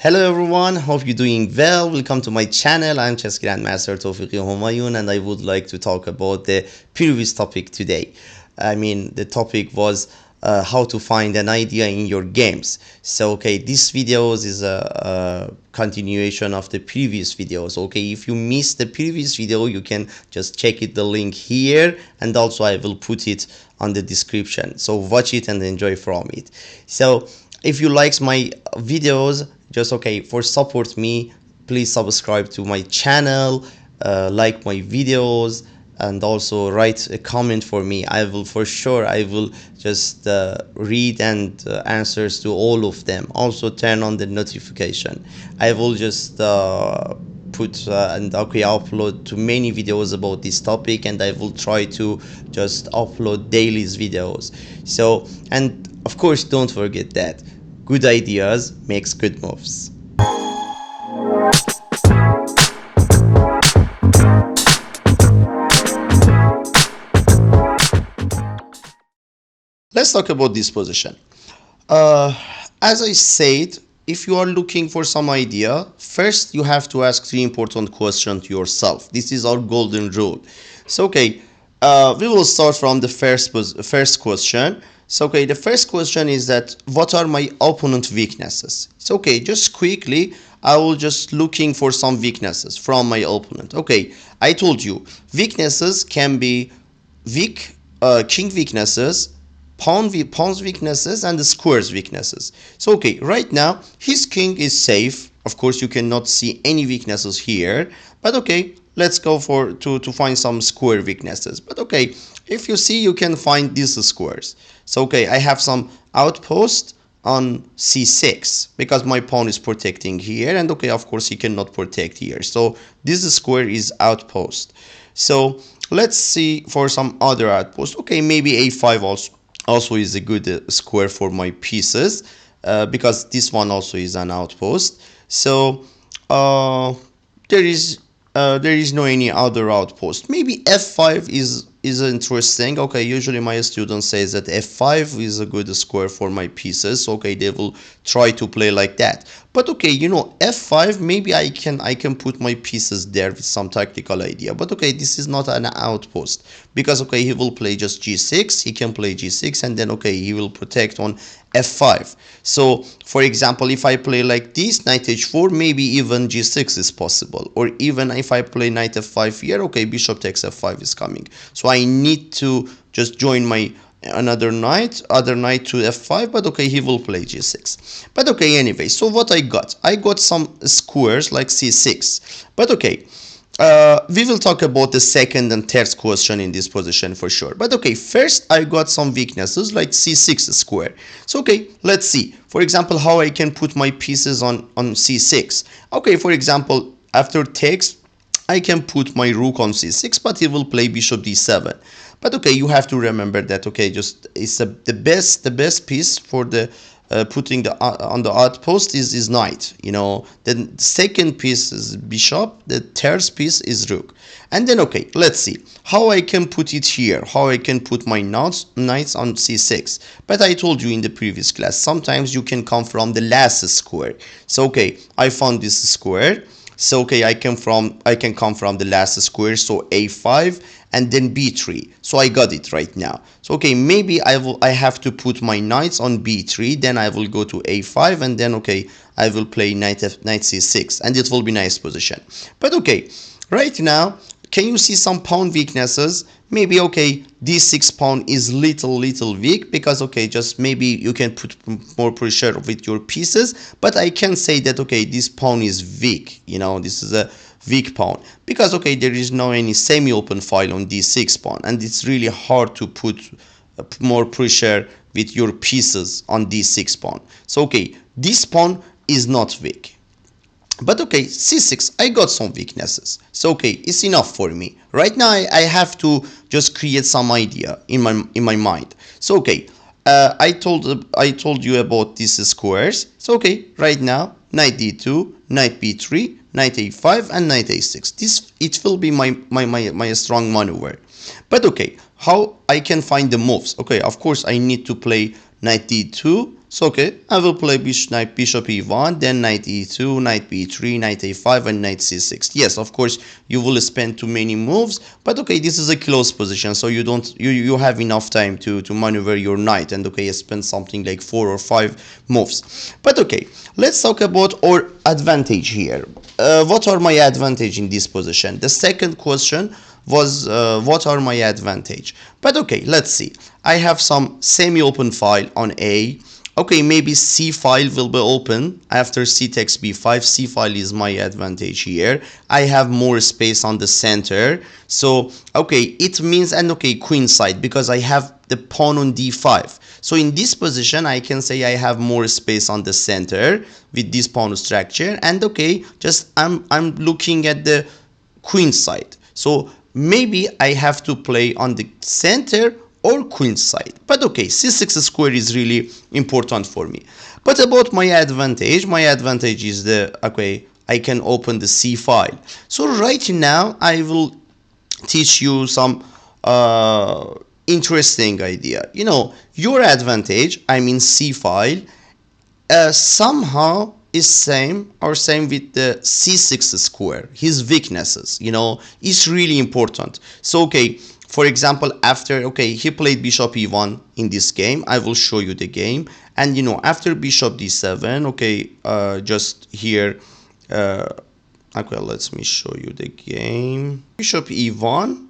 Hello everyone, hope you're doing well. Welcome to my channel. I'm Chess Grandmaster Tawfiqi Homayun and I would like to talk about the previous topic today. The topic was how to find an idea in your games. So this video is a continuation of the previous videos. If you missed the previous video, you can just check the link here, and also I will put it on the description. So watch it and enjoy from it. So if you like my videos, just for support me, please subscribe to my channel, like my videos, and also write a comment for me. I will just read and answers to all of them. Also turn on the notification. I will just upload to many videos about this topic, and I will try to just upload daily videos. So, and of course, don't forget that good ideas makes good moves. Let's talk about this position. As I said, if you are looking for some idea, first you have to ask 3 important questions to yourself. This is our golden rule. So we will start from the first question. So the first question is that what are my opponent weaknesses? So just quickly, I will just looking for some weaknesses from my opponent. I told you weaknesses can be weak, king weaknesses, pawns weaknesses, and the squares weaknesses. So right now his king is safe. Of course you cannot see any weaknesses here, but let's go to find some square weaknesses. But if you see, you can find these squares. So I have some outpost on c6 because my pawn is protecting here, and of course he cannot protect here. So this square is outpost. So let's see for some other outpost. Maybe a5 also is a good square for my pieces, because this one also is an outpost. So there is no any other outpost. Maybe f5 is interesting. Usually my students says that f5 is a good square for my pieces. So they will try to play like that. But f5, maybe I can put my pieces there with some tactical idea. But this is not an outpost, because he will play just g6, he can play g6, and then he will protect on f5. So for example, if I play like this, knight h4, maybe even g6 is possible. Or even if I play knight f5 here, bishop takes f5 is coming. So I need to just join my other knight to f5, but he will play g6. But anyway, so what I got some squares like c6. But we will talk about the second and third question in this position for sure. But first I got some weaknesses like c6 square. So let's see, for example, how I can put my pieces on c6. For example, after takes, I can put my rook on c6, but he will play bishop d7. But you have to remember that just it's the best piece for the putting on the outpost is knight. The second piece is bishop, the third piece is rook. And then let's see how I can put it here, how I can put my knights on c6. But I told you in the previous class, sometimes you can come from the last square. So I found this square. So I can come from the last square, so a5 and then b3. So I got it right now. So maybe I have to put my knights on b3, then I will go to a5, and then I will play knight c6, and it will be nice position. But right now, can you see some pawn weaknesses? Maybe d6 pawn is little weak, because just maybe you can put more pressure with your pieces. But I can say that this pawn is weak. This is a weak pawn, because there is no any semi-open file on d6 pawn, and it's really hard to put more pressure with your pieces on d6 pawn. So this pawn is not weak. But c6, I got some weaknesses. So it's enough for me. Right now I have to just create some idea in my mind. So I told you about these squares. So right now knight d2, knight b3, knight a5, and knight a6. It will be my strong maneuver. But how I can find the moves? Of course I need to play knight d2, So okay, I will play knight bishop e1, then knight e2, knight b3, knight a5, and knight c6. Yes, of course, you will spend too many moves, but okay, this is a close position, so you have enough time to maneuver your knight, and okay, spend something like 4 or 5 moves. But okay, let's talk about our advantage here. What are my advantage in this position? The second question was what are my advantage? But okay, let's see. I have some semi-open file on A. Okay, maybe C file will be open after C takes B5. C file is my advantage here. I have more space on the center. So, okay, it means, and okay, queen side, because I have the pawn on D5. So in this position, I can say I have more space on the center with this pawn structure. And okay, just I'm looking at the queen side. So maybe I have to play on the center or queen side. But okay, c6 square is really important for me. But about my advantage is okay, I can open the C file. So right now I will teach you some interesting idea. You know, your advantage, I mean C file, somehow is same with the c6 square. His weaknesses, you know, is really important. So okay, for example, after okay, he played bishop e1 in this game. I will show you the game, and you know, after bishop d7, okay, just here, okay, let me show you the game. Bishop e1,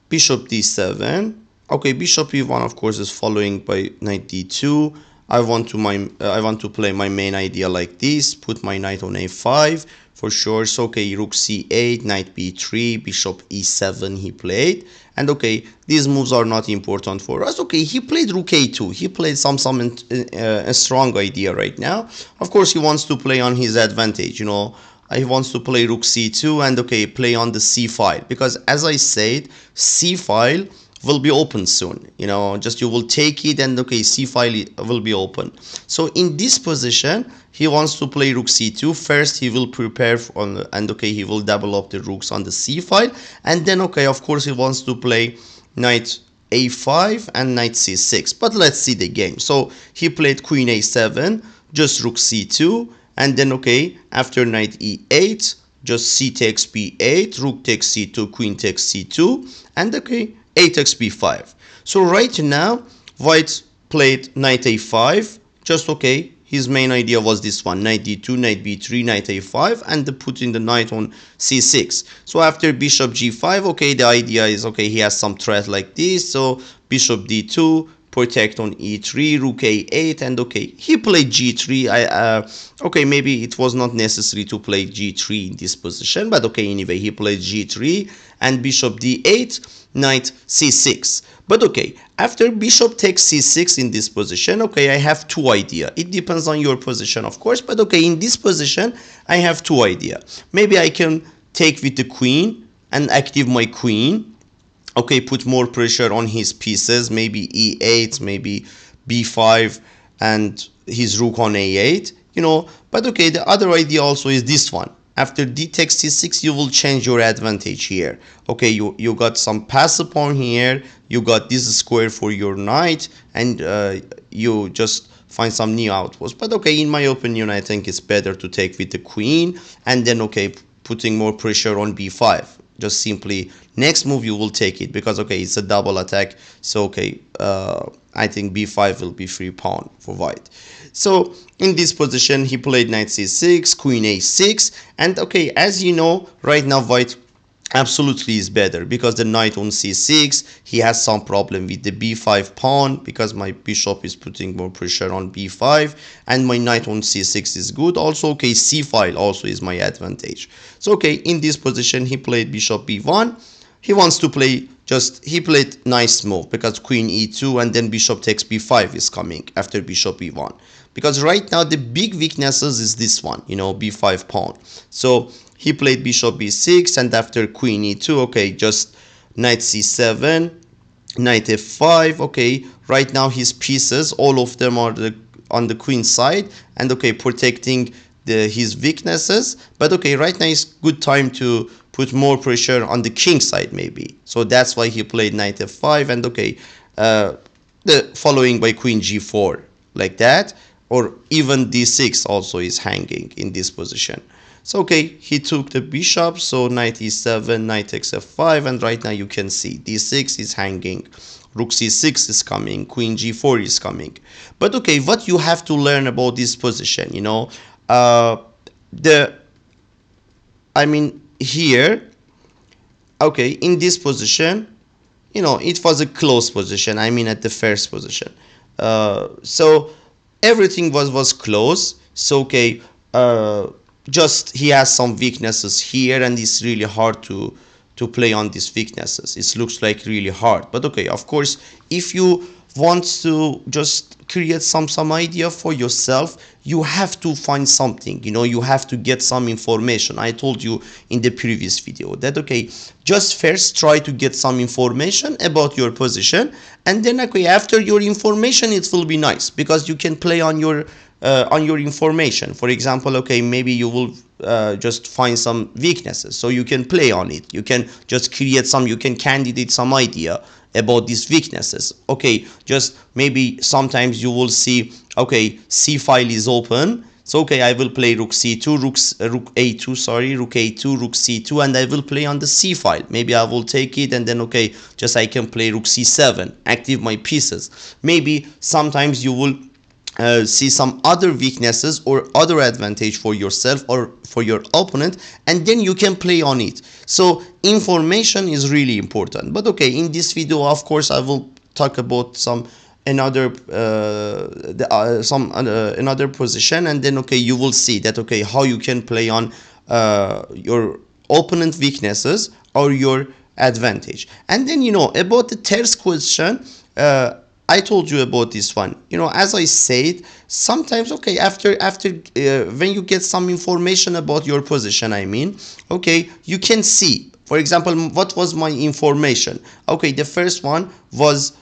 bishop d7. Okay, bishop e1 of course is following by knight d2. I want to play my main idea like this, put my knight on a5 for sure. So okay, rook c8, knight b3, bishop e7 he played. And okay, these moves are not important for us. Okay, he played rook a2. He played a strong idea right now. Of course, he wants to play on his advantage, you know. He wants to play rook c2 and okay, play on the c file, because as I said, c file will be open soon, you know, just you will take it and okay, c file will be open. So in this position, he wants to play rook c2. First he will prepare and okay, he will double up the rooks on the c file, and then okay, of course, he wants to play knight a5 and knight c6. But let's see the game. So he played queen a7, just rook c2, and then okay, after knight e8, just c takes b8, rook takes c2, queen takes c2, and okay, a takes b5. So right now, white played knight a5. Just okay, his main idea was this one: knight d2, knight b3, knight a5, and putting the knight on c6. So after bishop g5, okay, the idea is okay, he has some threat like this. So bishop d2, protect on e3, rook a8, and okay, he played g3. Okay, maybe it was not necessary to play g3 in this position, but okay, anyway, he played g3 and bishop d8, knight c6. But okay, after bishop takes c6 in this position, okay, I have two ideas. It depends on your position, of course, but okay, in this position, I have two ideas. Maybe I can take with the queen and active my queen. Okay, put more pressure on his pieces, maybe e8, maybe b5, and his rook on a8, you know. But okay, the other idea also is this one. After d takes c6, you will change your advantage here. Okay, you got some pass upon here, you got this square for your knight, and you just find some new outposts. But okay, in my opinion, I think it's better to take with the queen, and then okay, putting more pressure on b5. Just simply next move you will take it, because okay, it's a double attack. So okay, I think b5 will be free pawn for white. So in this position, he played knight c6, queen a6, and okay, as you know, right now white absolutely is better, because the knight on c6, he has some problem with the b5 pawn, because my bishop is putting more pressure on b5, and my knight on c6 is good. Also okay, c file also is my advantage. So okay, in this position he played bishop b1. He wants to play, he played nice move, because queen e2 and then bishop takes b5 is coming after bishop e1, because right now the big weaknesses is this one, you know, b5 pawn. So he played bishop b6, and after queen e2, okay, just knight c7, knight f5. Okay, right now his pieces, all of them are on the queen side, and okay, protecting his weaknesses. But okay, right now is good time to put more pressure on the king side maybe. So that's why he played knight f5, and okay, the following by queen g4 like that. or even d6 also is hanging in this position. So okay, he took the bishop, so knight e7, knight takes f5, and right now you can see d6 is hanging, rook c6 is coming, queen g4 is coming. But okay, what you have to learn about this position, you know, here, okay, in this position, you know, it was a close position, I mean at the first position. So everything was close. So okay, just he has some weaknesses here, and it's really hard to play on these weaknesses. It looks like really hard. But okay, of course, if you want to just create some idea for yourself, you have to find something, you know, you have to get some information. I told you in the previous video that okay, just first try to get some information about your position, and then okay, after your information it will be nice because you can play on your information. For example, okay, maybe you will just find some weaknesses, so you can play on it, you can just create some, you can candidate some idea about these weaknesses. Okay, just maybe sometimes you will see, okay, c file is open, so okay, I will play rook c2, rook a2, sorry, rook a2, rook c2, and I will play on the c file. Maybe I will take it, and then okay, just I can play rook c7, active my pieces. Maybe sometimes you will see some other weaknesses or other advantage for yourself or for your opponent, and then you can play on it. So information is really important. But okay, in this video, of course, I will talk about another position, and then okay, you will see that okay, how you can play on your opponent weaknesses or your advantage. And then, you know, about the third question, I told you about this one. You know, as I said, sometimes okay, after when you get some information about your position, I mean, okay, you can see, for example, what was my information. Okay, the first one was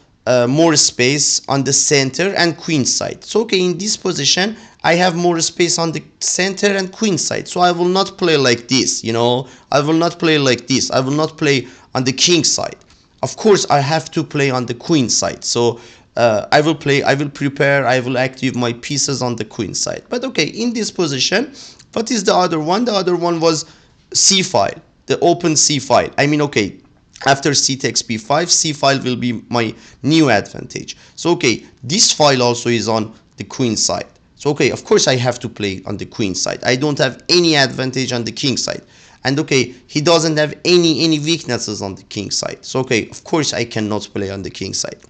more space on the center and queen side. So okay, in this position I have more space on the center and queen side, so I will not play like this, you know, I will not play like this, I will not play on the king side. Of course, I have to play on the queen side. So I will prepare, I will active my pieces on the queen side. But okay, in this position, what is the other one? The other one was c file, the open c file. I mean, okay, after c takes b5, c file will be my new advantage. So okay, this file also is on the queen side. So okay, of course I have to play on the queen side. I don't have any advantage on the king side. And okay, he doesn't have any weaknesses on the king side. So okay, of course I cannot play on the king side.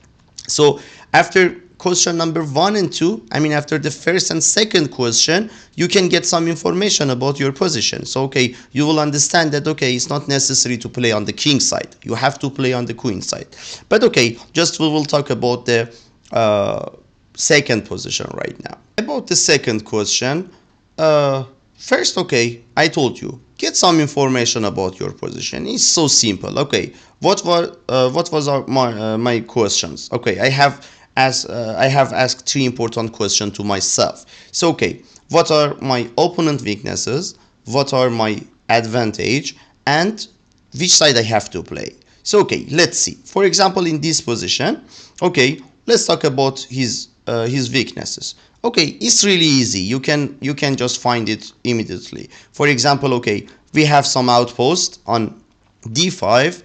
So after question number 1 and 2, I mean after the first and second question, you can get some information about your position. So okay, you will understand that okay, it's not necessary to play on the king side, you have to play on the queen side. But okay, just we will talk about the second position right now. About the second question, first, okay, I told you, get some information about your position. It's so simple. Okay, what was my questions? Okay, I have asked 3 important questions to myself. So okay, what are my opponent weaknesses? What are my advantage? And which side I have to play? So okay, let's see. For example, in this position, okay, let's talk about his weaknesses. Okay, it's really easy. You can just find it immediately. For example, okay, we have some outpost on d5,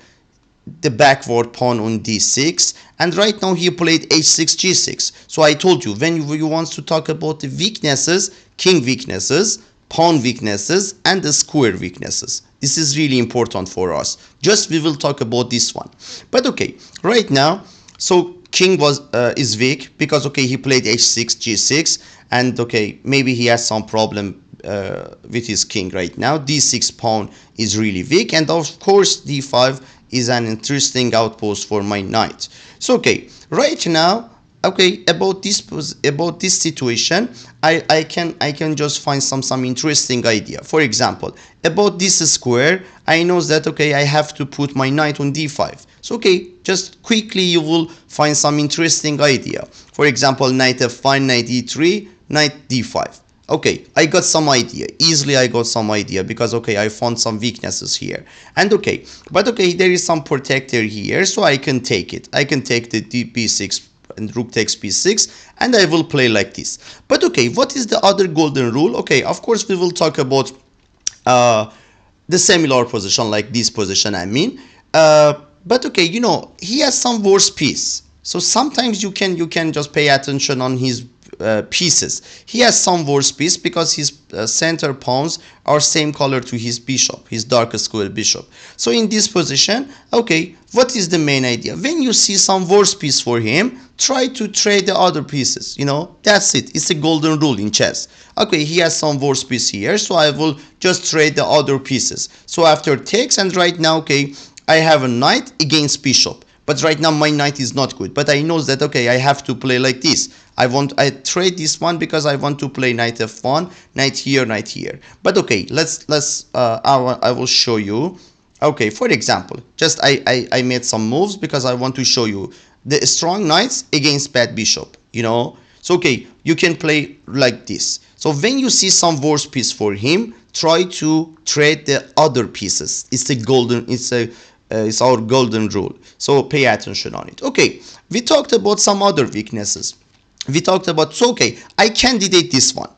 the backward pawn on d6, and right now he played h6 g6. So I told you, when you want to talk about the weaknesses, king weaknesses, pawn weaknesses, and the square weaknesses, this is really important for us. Just we will talk about this one. But okay, right now, so king is weak because okay, he played h6 g6, and okay, maybe he has some problem with his king right now. d6 pawn is really weak, and of course d5 is an interesting outpost for my knight. So okay, right now, okay, about this situation, I can just find some interesting idea. For example, about this square, I know that okay, I have to put my knight on d5. So okay, just quickly you will find some interesting idea. For example, knight f5, knight e3, knight d5. Okay, I got some idea. Easily I got some idea because okay, I found some weaknesses here. And okay, but okay, there is some protector here, so I can take it. I can take the b6 and rook takes b6, and I will play like this. But okay, what is the other golden rule? Okay, of course we will talk about the similar position, like this position I mean. But okay, you know, he has some worse piece, so sometimes you can just pay attention on his pieces. He has some worse piece because his center pawns are same color to his bishop, his darkest square bishop. So in this position, okay, what is the main idea? When you see some worse piece for him, try to trade the other pieces, you know, that's it. It's a golden rule in chess. Okay, he has some worse piece here, so I will just trade the other pieces. So after takes, and right now, okay, I have a knight against bishop, but right now my knight is not good, but I know that okay, I have to play like this. I trade this one because I want to play knight f1, knight here, but okay, I will show you. Okay, for example, just I made some moves because I want to show you the strong knights against bad bishop, you know. So okay, you can play like this. So when you see some worse piece for him, try to trade the other pieces. It's our golden rule, so pay attention on it. Okay, we talked about some other weaknesses. We talked about, so okay, I candidate this one.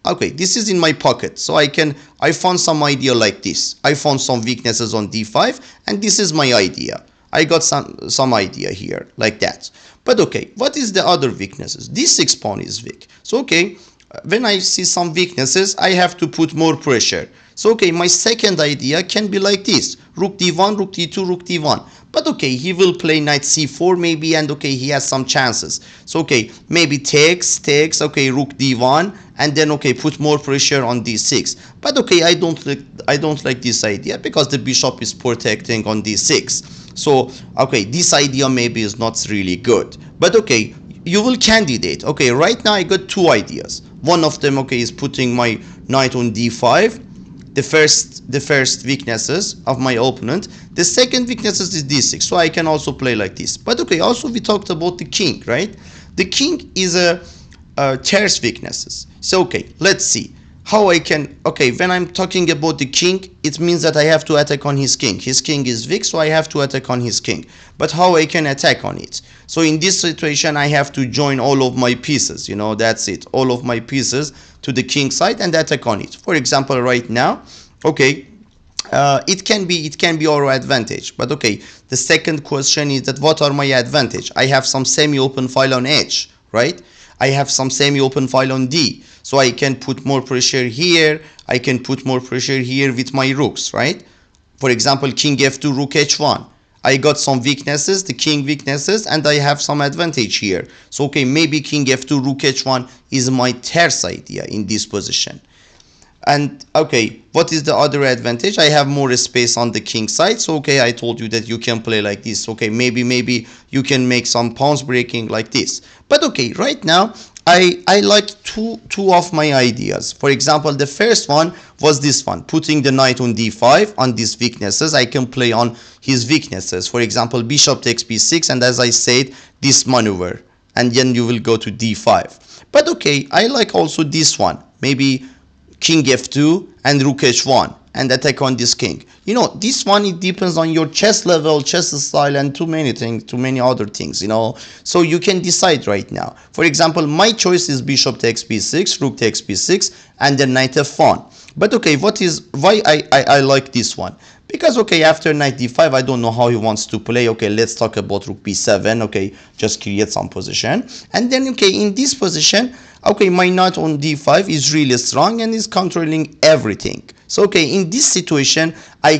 Okay, this is in my pocket, so I found some idea like this. I found some weaknesses on d5, and this is my idea. I got some idea here like that. But okay, what is the other weaknesses? d6 pawn is weak. So okay, when I see some weaknesses, I have to put more pressure. So okay, my second idea can be like this: rook d1, rook d2, rook d1. But okay, he will play knight c4 maybe, and okay, he has some chances. So okay, maybe takes, okay, rook d1, and then okay, put more pressure on d6. But okay, I don't like this idea because the bishop is protecting on d6. So okay, this idea maybe is not really good. But okay, you will candidate. Okay, right now I got two ideas. One of them, okay, is putting my knight on d5. The first weaknesses of my opponent. The second weaknesses is d6, so I can also play like this. But okay, also we talked about the king, right? The king is a tierce weaknesses. So okay, let's see how I can. Okay, when I'm talking about the king, it means that I have to attack on his king. His king is weak, so I have to attack on his king. But how I can attack on it? So in this situation, I have to join all of my pieces, you know, that's it, all of my pieces to the king side and attack on it. For example, right now, okay, it can be our advantage. But okay, the second question is that what are my advantage? I have some semi-open file on H, right? I have some semi-open file on D, so I can put more pressure here. I can put more pressure here with my rooks, right? For example, king f2, rook h1. I got some weaknesses, the king weaknesses, and I have some advantage here. So okay, maybe king f2, rook h1 is my tierce idea in this position. And okay, what is the other advantage? I have more space on the king side. So okay, I told you that you can play like this. Okay, maybe you can make some pawns breaking like this. But okay, right now I like two of my ideas. For example, the first one was this one, putting the knight on d5 on these weaknesses. I can play on his weaknesses. For example, bishop takes b6, and as I said, this maneuver, and then you will go to d5. But okay, I like also this one, maybe king f2 and rook h1 and attack on this king. You know, this one, it depends on your chess level, chess style, and too many other things, you know. So you can decide right now. For example, my choice is bishop takes b6, rook takes b6, and then knight f1. But okay, why I like this one? Because okay, after knight d5, I don't know how he wants to play. Okay, let's talk about rook b7. Okay, just create some position, and then okay, in this position, okay, my knight on d5 is really strong and is controlling everything. So okay, in this situation, I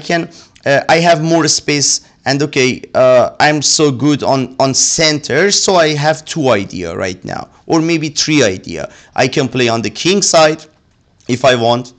have more space, and okay, I'm so good on center, so I have two idea right now, or maybe three idea. I can play on the king side if I want.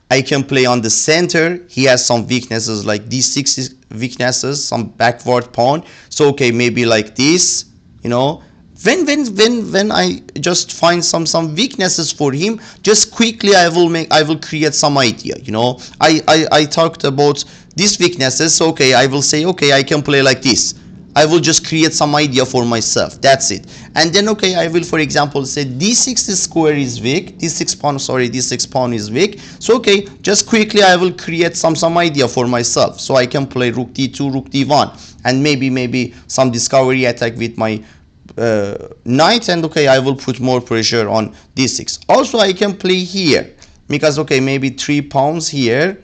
I can play on the center. He has some weaknesses like d6 weaknesses, some backward pawn. So okay, maybe like this, you know. When I just find some weaknesses for him, just quickly I will create some idea, you know. I talked about these weaknesses, so okay, I will say okay, I can play like this. I will just create some idea for myself, that's it. And then okay, I will for example say d6 square is weak, d6 pawn is weak. So okay, just quickly I will create some idea for myself, so I can play rook d2, rook d1, and maybe some discovery attack with my knight, and okay, I will put more pressure on d6. Also I can play here because okay, maybe 3 pawns here,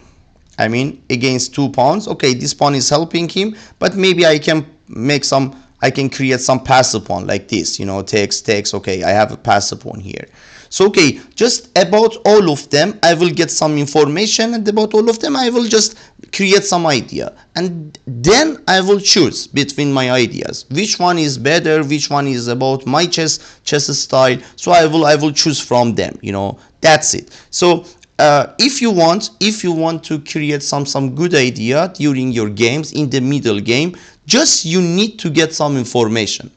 I mean against 2 pawns. Okay, this pawn is helping him, but maybe I can make some, I can create some passive pawn like this, you know, takes. Okay, I have a passive pawn here. So okay, just about all of them I will get some information, and about all of them I will just create some idea, and then I will choose between my ideas which one is better, which one is about my chess style. So I will choose from them, you know. That's it. So if you want to create some good idea during your games in the middle game, just you need to get some information.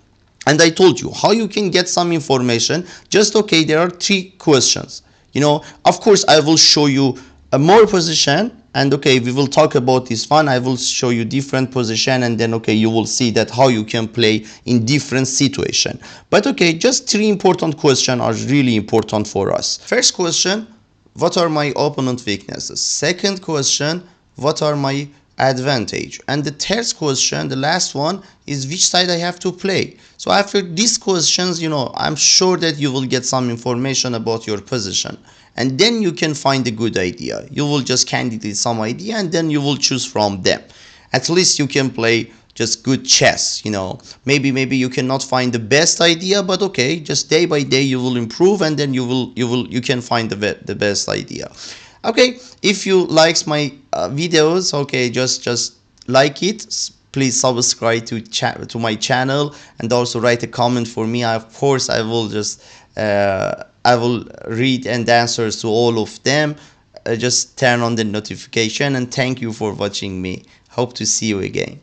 And I told you how you can get some information. Just okay, there are 3 questions, you know. Of course I will show you a more position, and okay, we will talk about this one. I will show you different position, and then okay, you will see that how you can play in different situation. But okay, just 3 important questions are really important for us. First question, what are my opponent weaknesses? Second question, what are my advantage? And the third question, the last one, is which side I have to play. So after these questions, you know, I'm sure that you will get some information about your position, and then you can find a good idea. You will just candidate some idea, and then you will choose from them. At least you can play just good chess, you know. Maybe you cannot find the best idea, but okay, just day by day you will improve, and then you can find the best idea. Okay, if you likes my videos, okay, just like it. Please subscribe to my channel, and also write a comment for me. Of course I will just I will read and answer to all of them. Just turn on the notification, and thank you for watching me. Hope to see you again.